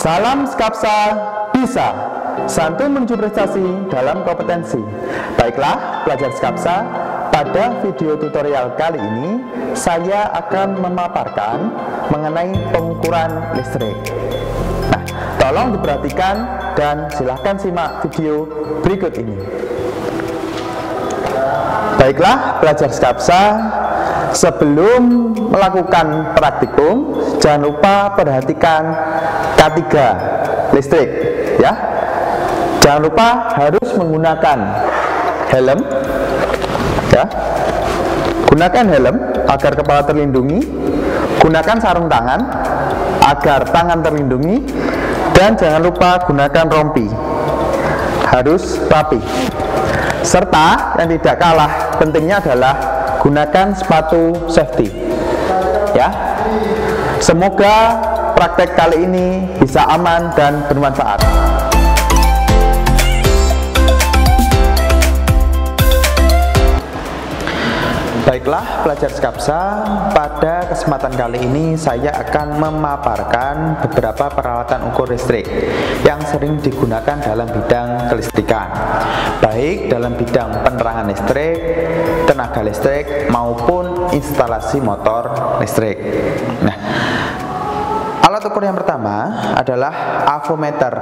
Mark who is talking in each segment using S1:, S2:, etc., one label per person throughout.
S1: Salam Skapsa bisa santun menuju prestasi dalam kompetensi. Baiklah pelajar Skapsa, pada video tutorial kali ini saya akan memaparkan mengenai pengukuran listrik. Nah, tolong diperhatikan dan silahkan simak video berikut ini. Baiklah pelajar Skapsa, sebelum melakukan praktikum jangan lupa perhatikan K3 listrik ya. Jangan lupa harus menggunakan helm ya. Gunakan helm agar kepala terlindungi, gunakan sarung tangan agar tangan terlindungi, dan jangan lupa gunakan rompi, harus rapi. Serta yang tidak kalah pentingnya adalah gunakan sepatu safety ya. Semoga praktek kali ini bisa aman dan bermanfaat. Baiklah pelajar Skapsa, pada kesempatan kali ini saya akan memaparkan beberapa peralatan ukur listrik yang sering digunakan dalam bidang kelistrikan, baik dalam bidang penerangan listrik, tenaga listrik, maupun instalasi motor listrik. Nah, alat ukur yang pertama adalah avometer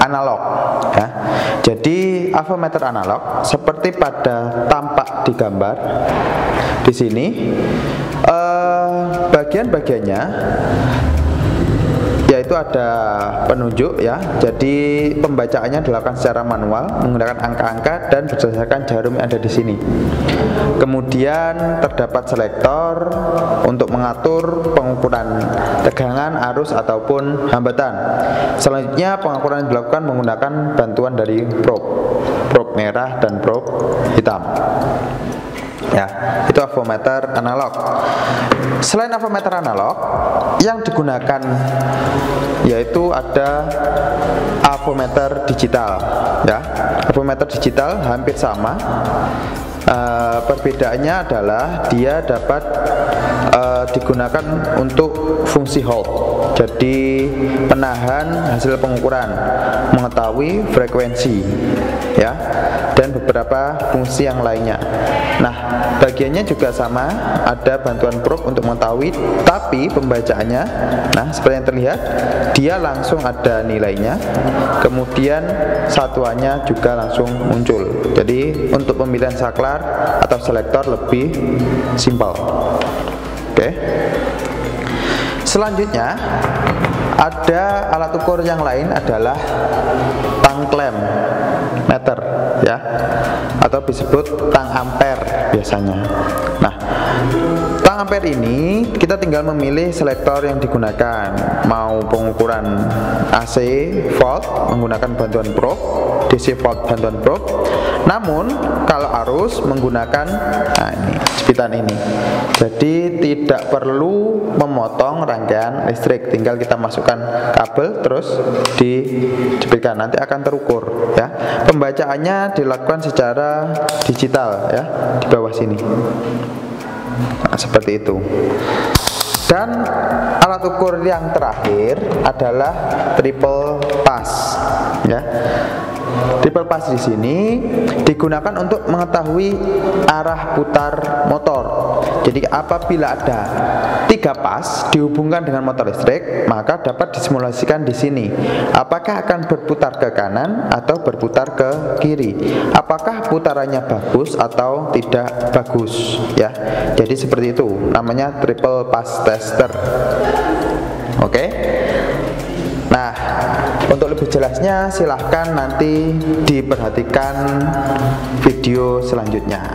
S1: analog ya. Jadi avometer analog seperti pada tampak di gambar di sini, bagian-bagiannya yaitu ada penunjuk ya. Jadi pembacaannya dilakukan secara manual menggunakan angka-angka dan berdasarkan jarum yang ada di sini. Kemudian terdapat selektor untuk mengatur pengukuran tegangan, arus ataupun hambatan. Selanjutnya pengukuran dilakukan menggunakan bantuan dari probe merah dan probe hitam. Ya, itu avometer analog. Selain avometer analog, yang digunakan yaitu ada avometer digital. Ya, avometer digital hampir sama. Perbedaannya adalah dia dapat digunakan untuk fungsi hold. Jadi penahan hasil pengukuran, mengetahui frekuensi ya, dan beberapa fungsi yang lainnya. Nah, bagiannya juga sama, ada bantuan probe untuk mengetahui, tapi pembacaannya, nah seperti yang terlihat, dia langsung ada nilainya, kemudian satuannya juga langsung muncul. Jadi untuk pemilihan saklar atau selektor lebih simpel. Oke. Selanjutnya ada alat ukur yang lain adalah tang klem meter ya, atau disebut tang ampere biasanya. Nah, tang ampere ini kita tinggal memilih selektor yang digunakan, mau pengukuran AC volt menggunakan bantuan probe, DC volt bantuan probe. Namun kalau arus menggunakan ini jepitan ini. Jadi tidak perlu memotong rangkaian listrik, tinggal kita masukkan kabel terus dijepitkan, nanti akan terukur ya. Pembacaannya dilakukan secara digital ya, di bawah sini. Nah, seperti itu. Dan alat ukur yang terakhir adalah triple pass ya. Triple pass di sini digunakan untuk mengetahui arah putar motor. Jadi apabila ada 3 pas dihubungkan dengan motor listrik, maka dapat disimulasikan di sini. Apakah akan berputar ke kanan atau berputar ke kiri? Apakah putarannya bagus atau tidak bagus? Ya, jadi seperti itu. Namanya triple pass tester. Oke. Nah, untuk lebih jelasnya silahkan nanti diperhatikan video selanjutnya.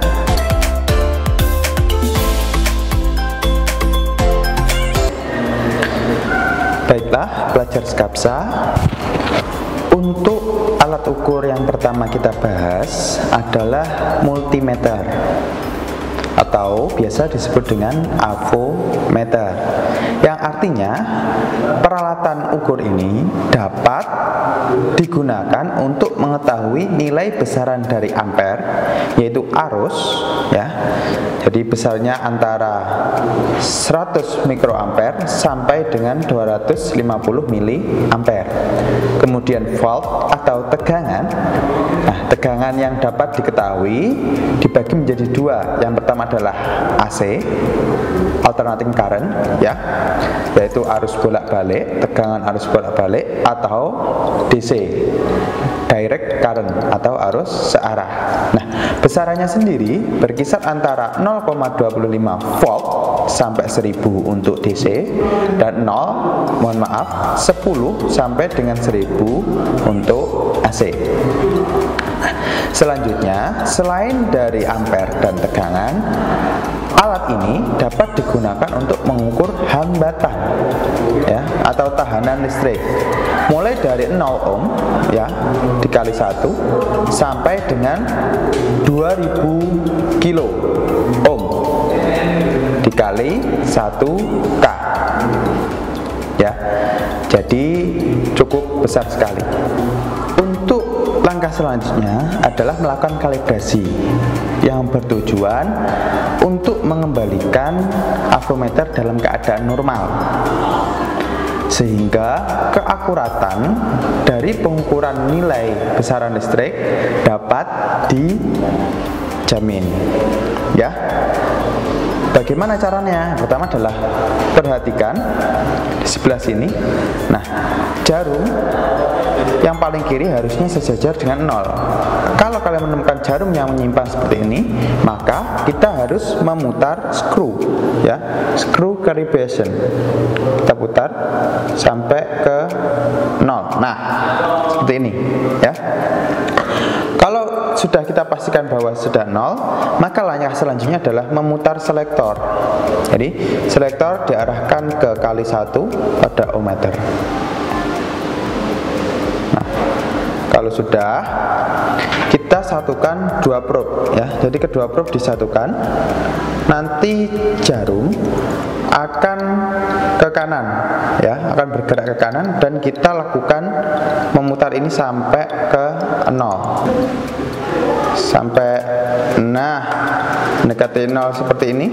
S1: Baiklah pelajar Skapsa, untuk alat ukur yang pertama kita bahas adalah multimeter atau biasa disebut dengan avometer. yang artinya peralatan ukur ini dapat digunakan untuk mengetahui nilai besaran dari ampere, yaitu arus, ya. Jadi besarnya antara 100 mikroampere sampai dengan 250 miliampere. Kemudian volt atau tegangan. Nah, tegangan yang dapat diketahui dibagi menjadi dua. Yang pertama adalah AC, alternating current, ya, yaitu arus bolak-balik, tegangan arus bolak-balik, atau DC, direct current atau arus searah. Nah, besarannya sendiri berkisar antara 0,25 volt sampai 1000 untuk DC dan 10 sampai dengan 1000 untuk AC. Selanjutnya, selain dari ampere dan tegangan, alat ini dapat digunakan untuk mengukur hambatan, ya, atau tahanan listrik, mulai dari 0 ohm, ya, dikali 1 sampai dengan 2000 kilo ohm dikali 1K, ya. Jadi cukup besar sekali. Untuk langkah selanjutnya adalah melakukan kalibrasi yang bertujuan untuk mengembalikan avometer dalam keadaan normal, sehingga keakuratan dari pengukuran nilai besaran listrik dapat dijamin, ya. Bagaimana caranya? Pertama adalah perhatikan di sebelah sini. Nah, jarum yang paling kiri harusnya sejajar dengan 0. Kalau kalian menemukan jarum yang menyimpang seperti ini, maka kita harus memutar screw, ya, screw calibration. Kita putar sampai ke 0. Nah, seperti ini, ya. Kalau sudah kita pastikan bahwa sudah 0, maka langkah selanjutnya adalah memutar selektor. Jadi selektor diarahkan ke kali 1 pada ohmmeter. Nah, kalau sudah, kita satukan dua probe, ya. Jadi kedua probe disatukan. Nanti jarum akan ke kanan, ya, akan bergerak ke kanan, dan kita lakukan memutar ini sampai ke 0, sampai, nah, mendekati 0 seperti ini.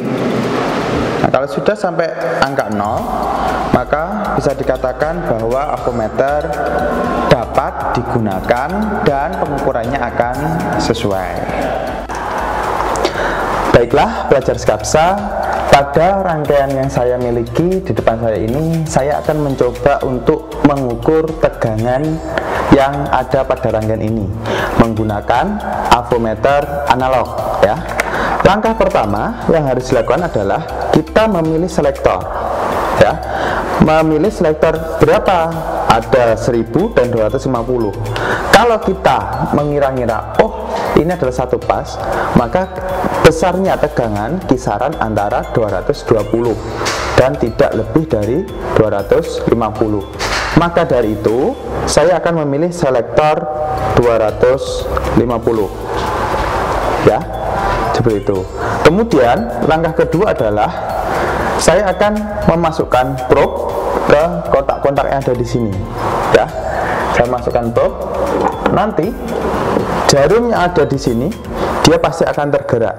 S1: Nah, kalau sudah sampai angka 0, maka bisa dikatakan bahwa avometer dapat digunakan dan pengukurannya akan sesuai. Baiklah, pelajar Skapsa, pada rangkaian yang saya miliki di depan saya ini, saya akan mencoba untuk mengukur tegangan yang ada pada rangkaian ini menggunakan avometer analog, ya. Langkah pertama yang harus dilakukan adalah kita memilih selektor, ya. Memilih selektor berapa? Ada 1000 dan 250. Kalau kita mengira-ngira, oh, ini adalah satu pas, maka besarnya tegangan kisaran antara 220 dan tidak lebih dari 250. Maka dari itu, saya akan memilih selektor 250, ya, seperti itu. Kemudian langkah kedua adalah saya akan memasukkan probe ke kotak-kotak yang ada di sini, ya. Saya masukkan probe, nanti jarum yang ada di sini dia pasti akan tergerak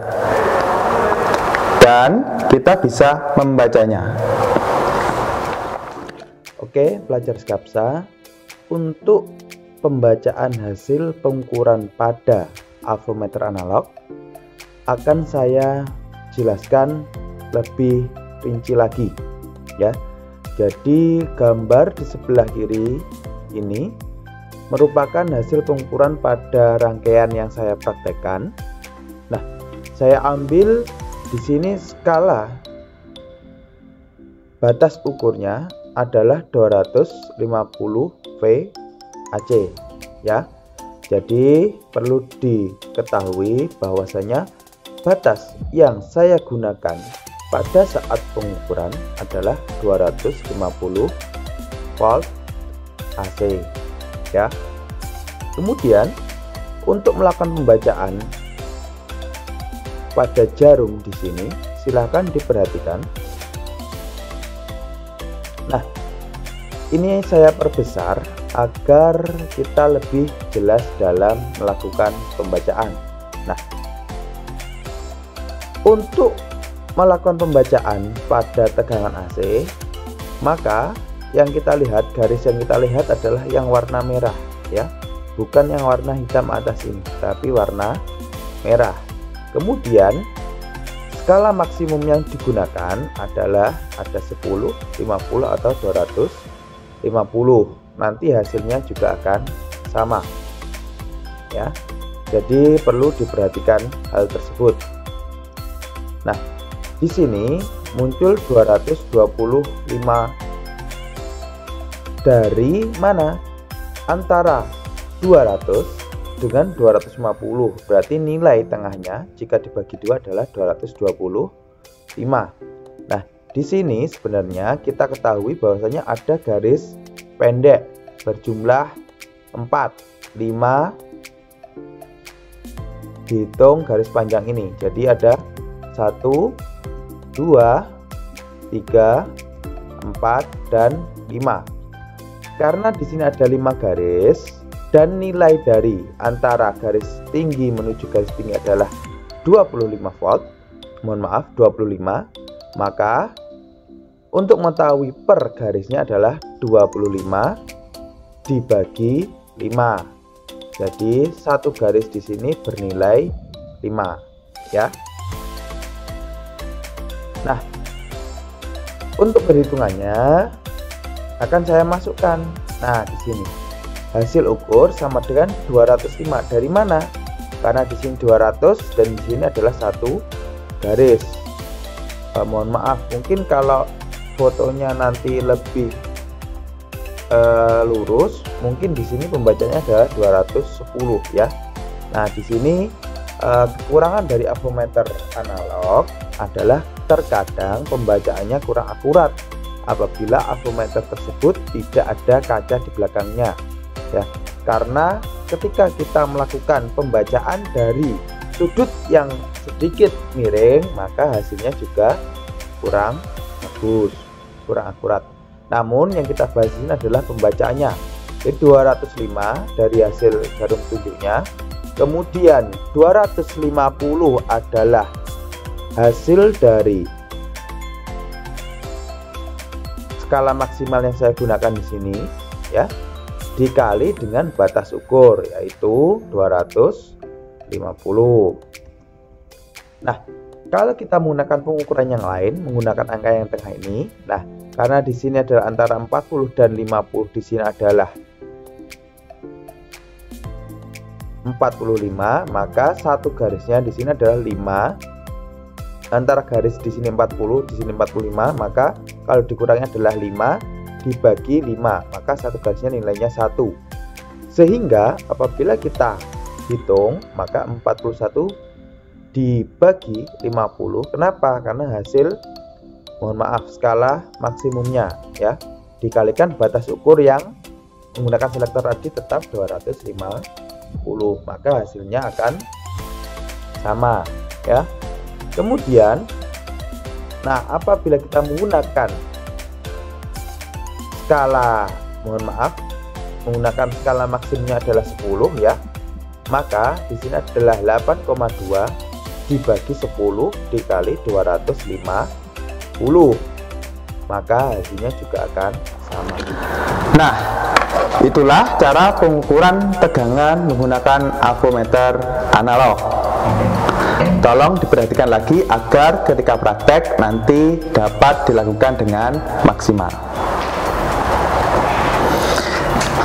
S1: dan kita bisa membacanya. Oke, pelajar Skapsa, untuk pembacaan hasil pengukuran pada avometer analog akan saya jelaskan lebih rinci lagi, ya. Jadi gambar di sebelah kiri ini merupakan hasil pengukuran pada rangkaian yang saya praktekkan. Nah, saya ambil di sini skala batas ukurnya adalah 250 VAC, ya. Jadi perlu diketahui bahwasanya batas yang saya gunakan pada saat pengukuran adalah 250 volt AC, ya. Kemudian untuk melakukan pembacaan pada jarum di sini, silahkan diperhatikan. Nah, ini saya perbesar agar kita lebih jelas dalam melakukan pembacaan. Nah, untuk melakukan pembacaan pada tegangan AC, maka yang kita lihat, garis yang kita lihat adalah yang warna merah ya, bukan yang warna hitam atas ini, tapi warna merah. Kemudian skala maksimum yang digunakan adalah ada 10, 50 atau 250. Nanti hasilnya juga akan sama ya. Jadi perlu diperhatikan hal tersebut. Nah, di sini muncul 225 dari mana? Antara 200 dengan 250. Berarti nilai tengahnya jika dibagi 2 adalah 225. Nah, di sini sebenarnya kita ketahui bahwasanya ada garis pendek berjumlah 4, 5 dihitung garis panjang ini. Jadi ada 1, 2, 3, 4 dan 5. Karena di sini ada 5 garis dan nilai dari antara garis tinggi menuju garis tinggi adalah 25 volt. Mohon maaf, 25. Maka untuk mengetahui per garisnya adalah 25 dibagi 5. Jadi satu garis di sini bernilai 5 ya. Nah, untuk perhitungannya akan saya masukkan. Nah, di sini hasil ukur sama dengan 205. Dari mana? Karena di sini 200 dan di sini adalah satu garis. Mohon maaf, mungkin kalau fotonya nanti lebih lurus, mungkin di sini pembacanya adalah 210 ya. Nah, di sini kekurangan dari avometer analog adalah terkadang pembacaannya kurang akurat apabila avometer tersebut tidak ada kaca di belakangnya ya, karena ketika kita melakukan pembacaan dari sudut yang sedikit miring, maka hasilnya juga kurang bagus, kurang akurat. Namun yang kita bahas ini adalah pembacaannya. Jadi 205 dari hasil jarum tunjuknya, kemudian 250 adalah hasil dari skala maksimal yang saya gunakan di sini ya, dikali dengan batas ukur yaitu 250. Nah, kalau kita menggunakan pengukuran yang lain, menggunakan angka yang tengah ini, nah karena di sini adalah antara 40 dan 50, di sini adalah 45, maka satu garisnya di sini adalah 5. Antara garis di sini 40, di sini 45, maka kalau dikurangnya adalah 5 dibagi 5, maka satu garisnya nilainya 1. Sehingga apabila kita hitung, maka 41 dibagi 50. Kenapa? Karena hasil, mohon maaf, skala maksimumnya ya, dikalikan batas ukur yang menggunakan selektor tadi tetap 250, maka hasilnya akan sama ya. Kemudian, nah apabila kita menggunakan skala, mohon maaf, menggunakan skala maksimumnya adalah 10 ya, maka di sini adalah 8,2 dibagi 10 dikali 250, maka hasilnya juga akan sama. Nah, itulah cara pengukuran tegangan menggunakan avometer analog. Tolong diperhatikan lagi agar ketika praktek nanti dapat dilakukan dengan maksimal.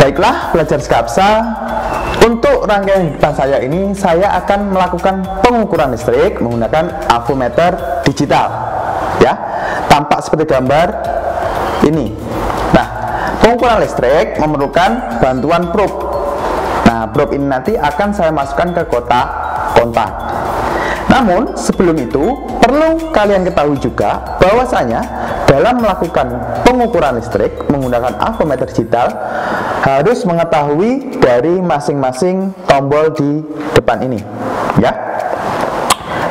S1: Baiklah pelajar Skapsa, untuk rangkaian di depan saya ini saya akan melakukan pengukuran listrik menggunakan avometer digital ya, tampak seperti gambar ini. Nah, pengukuran listrik memerlukan bantuan probe. Nah, probe ini nanti akan saya masukkan ke kotak kontak. Namun sebelum itu perlu kalian ketahui juga bahwasanya dalam melakukan pengukuran listrik menggunakan avometer digital harus mengetahui dari masing-masing tombol di depan ini ya.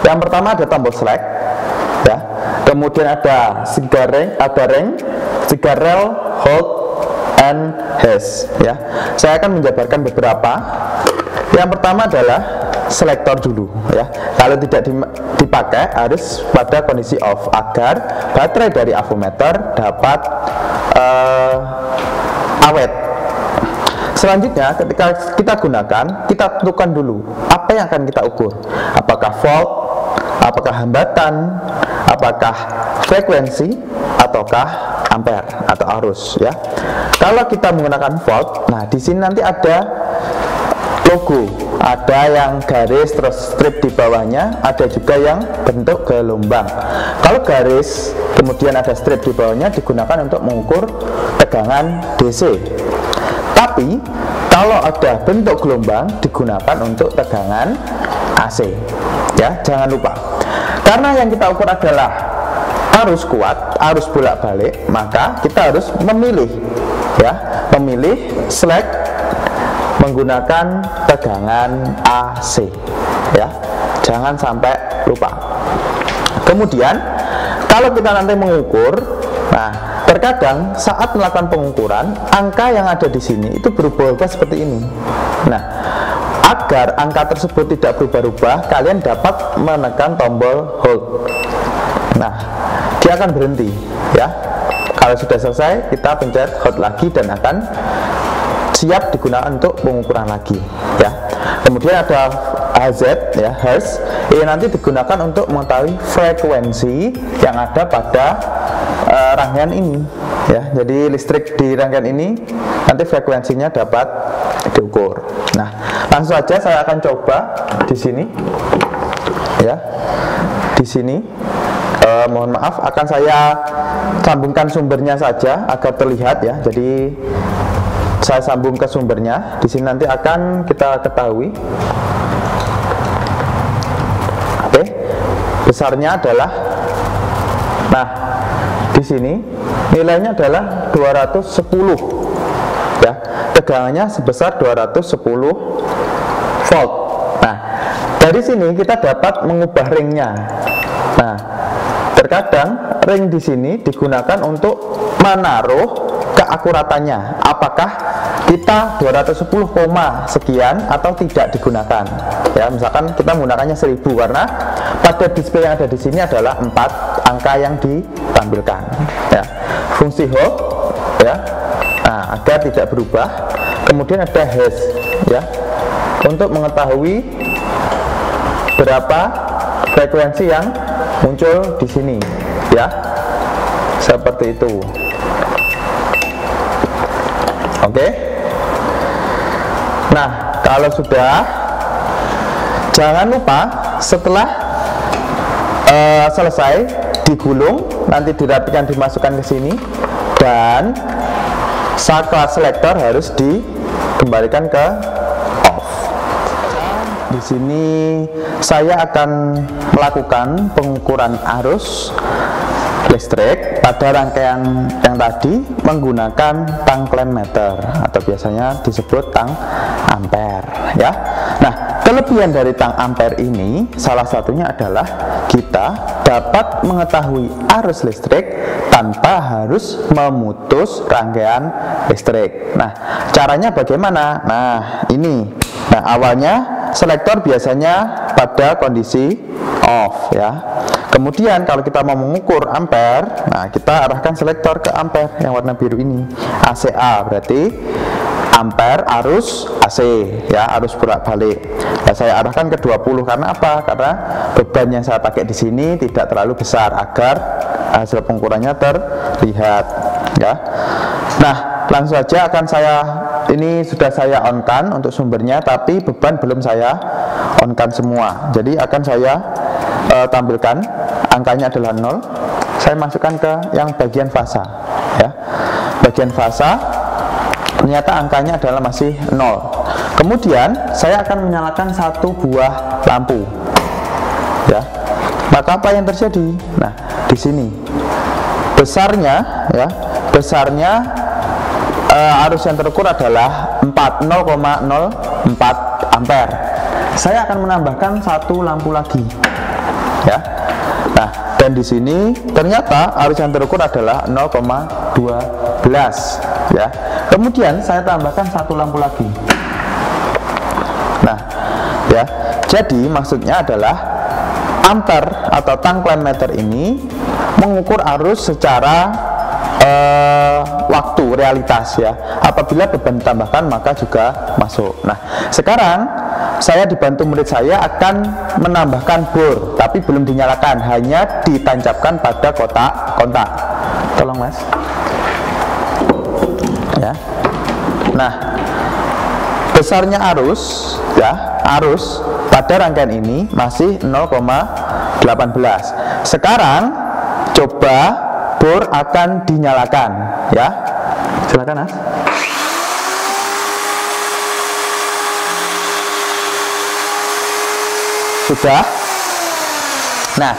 S1: Yang pertama ada tombol select ya, kemudian ada ring, jika rel, hold, and has, ya. Saya akan menjabarkan beberapa. Yang pertama adalah selektor dulu, ya. Kalau tidak dipakai harus pada kondisi off agar baterai dari avometer dapat awet. Selanjutnya, ketika kita gunakan, kita tentukan dulu apa yang akan kita ukur. Apakah volt, apakah hambatan, apakah frekuensi, ataukah ampere atau arus, ya. Kalau kita menggunakan volt, nah di sini nanti ada logo, ada yang garis terus strip di bawahnya, ada juga yang bentuk gelombang. Kalau garis kemudian ada strip di bawahnya digunakan untuk mengukur tegangan DC. Tapi kalau ada bentuk gelombang digunakan untuk tegangan AC, ya, jangan lupa. Karena yang kita ukur adalah arus kuat, arus bolak-balik, maka kita harus memilih, ya, memilih select menggunakan tegangan AC, ya, jangan sampai lupa. Kemudian kalau kita nanti mengukur, nah terkadang saat melakukan pengukuran angka yang ada di sini itu berubah-ubah seperti ini. Nah, agar angka tersebut tidak berubah-ubah, kalian dapat menekan tombol hold. Nah, dia akan berhenti, ya. Kalau sudah selesai, kita pencet hold lagi dan akan siap digunakan untuk pengukuran lagi, ya. Kemudian ada HZ, ya, Hertz. Ini nanti digunakan untuk mengetahui frekuensi yang ada pada rangkaian ini, ya. Jadi listrik di rangkaian ini nanti frekuensinya dapat diukur. Nah, langsung saja saya akan coba di sini, ya. Di sini, mohon maaf, akan saya sambungkan sumbernya saja agar terlihat, ya. Jadi saya sambung ke sumbernya. Di sini nanti akan kita ketahui. Oke, besarnya adalah, nah, di sini nilainya adalah 210, ya. Tegangannya sebesar 210 volt. Nah, dari sini kita dapat mengubah ringnya. Nah, terkadang ring di sini digunakan untuk menaruh keakuratannya. Apakah kita 210, sekian atau tidak digunakan, ya. Misalkan kita menggunakannya 1000 karena pada display yang ada di sini adalah 4 angka yang ditampilkan, ya. Fungsi hold, ya, nah, agar tidak berubah. Kemudian ada hash, ya, untuk mengetahui berapa frekuensi yang muncul di sini, ya, seperti itu. Oke. Nah, kalau sudah, jangan lupa setelah selesai digulung, nanti dirapikan, dimasukkan ke sini, dan saklar selektor harus dikembalikan ke off. Di sini saya akan melakukan pengukuran arus listrik pada rangkaian yang tadi menggunakan tang klem meter atau biasanya disebut tang ampere, ya. Nah, kelebihan dari tang ampere ini salah satunya adalah kita dapat mengetahui arus listrik tanpa harus memutus rangkaian listrik. Nah, caranya bagaimana? Nah, ini. Nah, awalnya selektor biasanya pada kondisi off, ya. Kemudian kalau kita mau mengukur ampere, nah kita arahkan selektor ke ampere yang warna biru ini, ACA, berarti ampere arus AC, ya, arus bolak-balik. Nah, saya arahkan ke 20 karena apa? Karena beban yang saya pakai di sini tidak terlalu besar agar hasil pengukurannya terlihat, ya. Nah, langsung saja akan ini sudah saya on-kan untuk sumbernya, tapi beban belum saya on-kan semua. Jadi akan saya tampilkan angkanya adalah 0. Saya masukkan ke yang bagian fasa, ya. Bagian fasa ternyata angkanya adalah masih 0. Kemudian saya akan menyalakan satu buah lampu, ya. Maka apa yang terjadi? Nah, di sini besarnya, ya, besarnya arus yang terukur adalah 0,04 ampere. Saya akan menambahkan satu lampu lagi, ya. Nah, dan di sini ternyata arus yang terukur adalah 0,3 12 ya. Kemudian saya tambahkan satu lampu lagi. Nah, ya. Jadi maksudnya adalah ampere atau tang klem meter ini mengukur arus secara waktu realitas ya. Apabila beban ditambahkan maka juga masuk. Nah, sekarang saya dibantu murid saya akan menambahkan bor, tapi belum dinyalakan, hanya ditancapkan pada kotak kontak. Tolong Mas. Ya. Nah, besarnya arus ya, arus pada rangkaian ini masih 0,18. Sekarang coba bor akan dinyalakan ya. Silakan Mas. Sudah. Nah,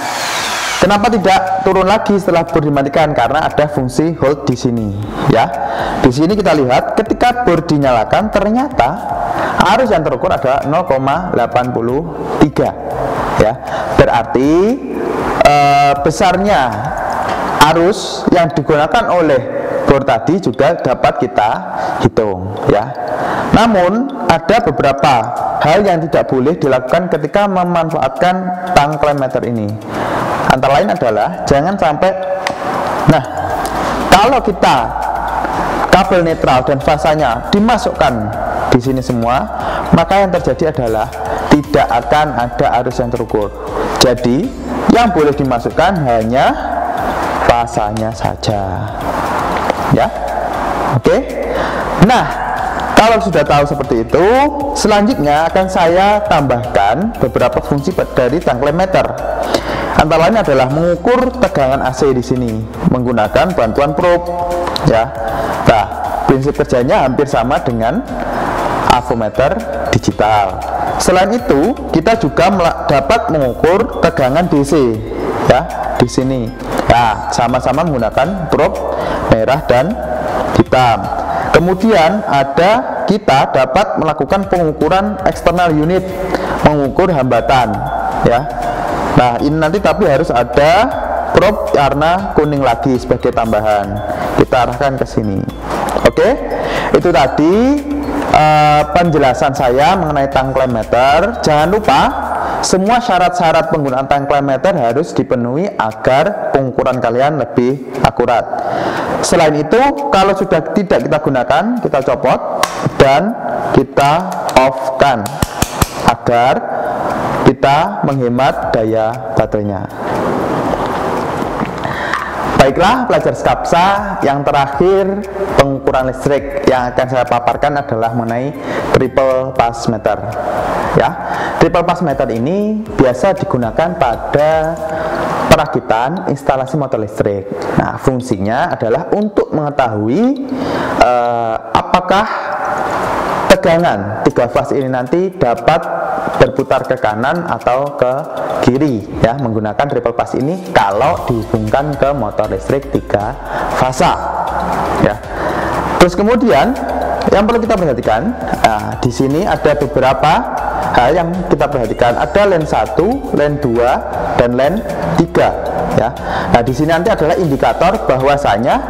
S1: kenapa tidak turun lagi setelah bor dimatikan? Karena ada fungsi hold di sini ya. Di sini kita lihat ketika bor dinyalakan ternyata arus yang terukur adalah 0,83 ya. Berarti besarnya arus yang digunakan oleh bor tadi juga dapat kita hitung ya. Namun ada beberapa hal yang tidak boleh dilakukan ketika memanfaatkan tang klem meter ini. Antara lain adalah jangan sampai, nah, kalau kita kabel netral dan fasanya dimasukkan di sini semua, maka yang terjadi adalah tidak akan ada arus yang terukur. Jadi yang boleh dimasukkan hanya fasanya saja ya. Oke. Nah, kalau sudah tahu seperti itu, selanjutnya akan saya tambahkan beberapa fungsi dari tang klem meter. Antara lain adalah mengukur tegangan AC di sini menggunakan bantuan probe ya. Nah, prinsip kerjanya hampir sama dengan avometer digital. Selain itu, kita juga dapat mengukur tegangan DC ya di sini. Nah, sama-sama menggunakan probe merah dan hitam. Kemudian kita dapat melakukan pengukuran eksternal unit, mengukur hambatan ya. Nah, ini nanti tapi harus ada probe warna kuning lagi sebagai tambahan. Kita arahkan ke sini. Oke, itu tadi penjelasan saya mengenai tang klem meter. Jangan lupa semua syarat-syarat penggunaan tang klem meter harus dipenuhi agar pengukuran kalian lebih akurat. Selain itu, kalau sudah tidak kita gunakan, kita copot dan kita off-kan agar kita menghemat daya baterainya. Baiklah pelajar Skapsa, yang terakhir pengukuran listrik yang akan saya paparkan adalah mengenai triple pass meter ya. Triple pass meter ini biasa digunakan pada perakitan instalasi motor listrik. Nah, fungsinya adalah untuk mengetahui apakah tegangan 3 fase ini nanti dapat berputar ke kanan atau ke kiri ya, menggunakan triple pass ini kalau dihubungkan ke motor listrik 3 fasa ya. Terus kemudian yang perlu kita perhatikan, nah, di sini ada beberapa hal yang kita perhatikan. Ada len 1, len 2, dan len 3 ya. Nah, di sini nanti adalah indikator bahwasanya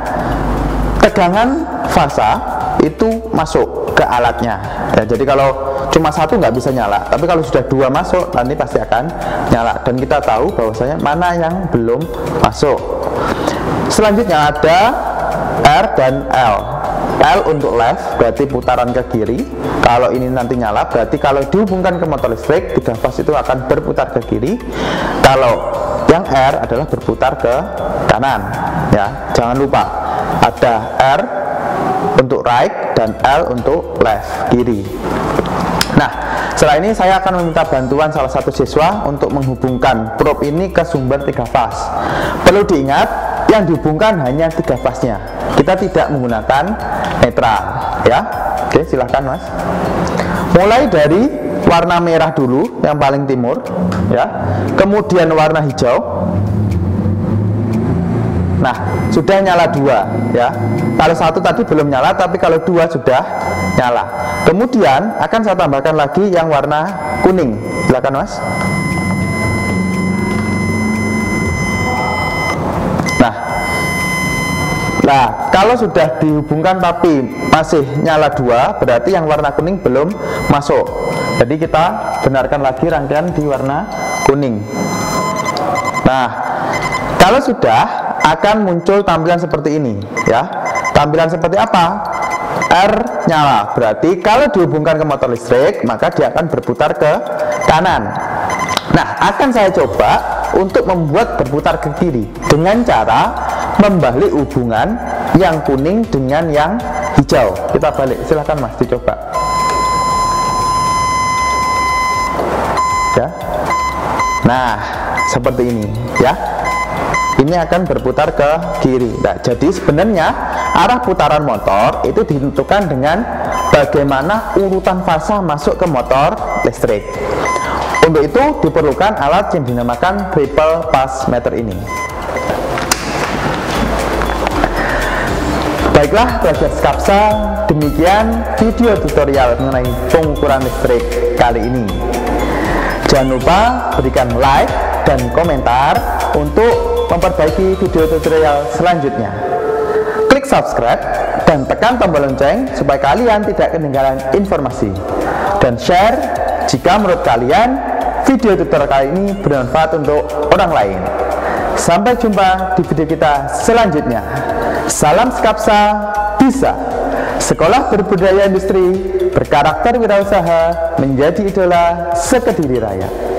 S1: tegangan fasa itu masuk ke alatnya ya. Jadi kalau cuma satu nggak bisa nyala, tapi kalau sudah 2 masuk nanti pasti akan nyala, dan kita tahu bahwasanya mana yang belum masuk. Selanjutnya ada R dan L. L untuk left berarti putaran ke kiri. Kalau ini nanti nyala berarti kalau dihubungkan ke motor listrik 3 fase itu akan berputar ke kiri. Kalau yang R adalah berputar ke kanan ya. Jangan lupa ada R untuk right dan L untuk left, kiri. Nah, setelah ini saya akan meminta bantuan salah satu siswa untuk menghubungkan probe ini ke sumber 3 fase. Perlu diingat, yang dihubungkan hanya 3 fase-nya. Kita tidak menggunakan netral ya. Oke, silahkan Mas. Mulai dari warna merah dulu yang paling timur ya. Kemudian warna hijau. Nah, sudah nyala 2 ya. Kalau 1 tadi belum nyala, tapi kalau 2 sudah nyala. Kemudian akan saya tambahkan lagi yang warna kuning. Silakan Mas. Nah, Nah, kalau sudah dihubungkan tapi masih nyala 2, berarti yang warna kuning belum masuk. Jadi kita benarkan lagi rangkaian di warna kuning. Nah, kalau sudah akan muncul tampilan seperti ini ya. Tampilan seperti apa? R nyala. Berarti kalau dihubungkan ke motor listrik, maka dia akan berputar ke kanan. Nah, akan saya coba untuk membuat berputar ke kiri dengan cara membalik hubungan yang kuning dengan yang hijau. Kita balik, silahkan Mas dicoba ya. Nah, seperti ini ya. Ini akan berputar ke kiri. Nah, jadi sebenarnya arah putaran motor itu ditentukan dengan bagaimana urutan fasa masuk ke motor listrik. Untuk itu diperlukan alat yang dinamakan triple pass meter ini. Baiklah pelajar Skapsa, demikian video tutorial mengenai pengukuran listrik kali ini. Jangan lupa berikan like dan komentar untuk memperbaiki video tutorial selanjutnya. Klik subscribe dan tekan tombol lonceng supaya kalian tidak ketinggalan informasi. Dan share jika menurut kalian video tutorial kali ini bermanfaat untuk orang lain. Sampai jumpa di video kita selanjutnya. Salam Skapsa bisa. Sekolah Berbudaya Industri, berkarakter wirausaha, menjadi idola sekediri raya.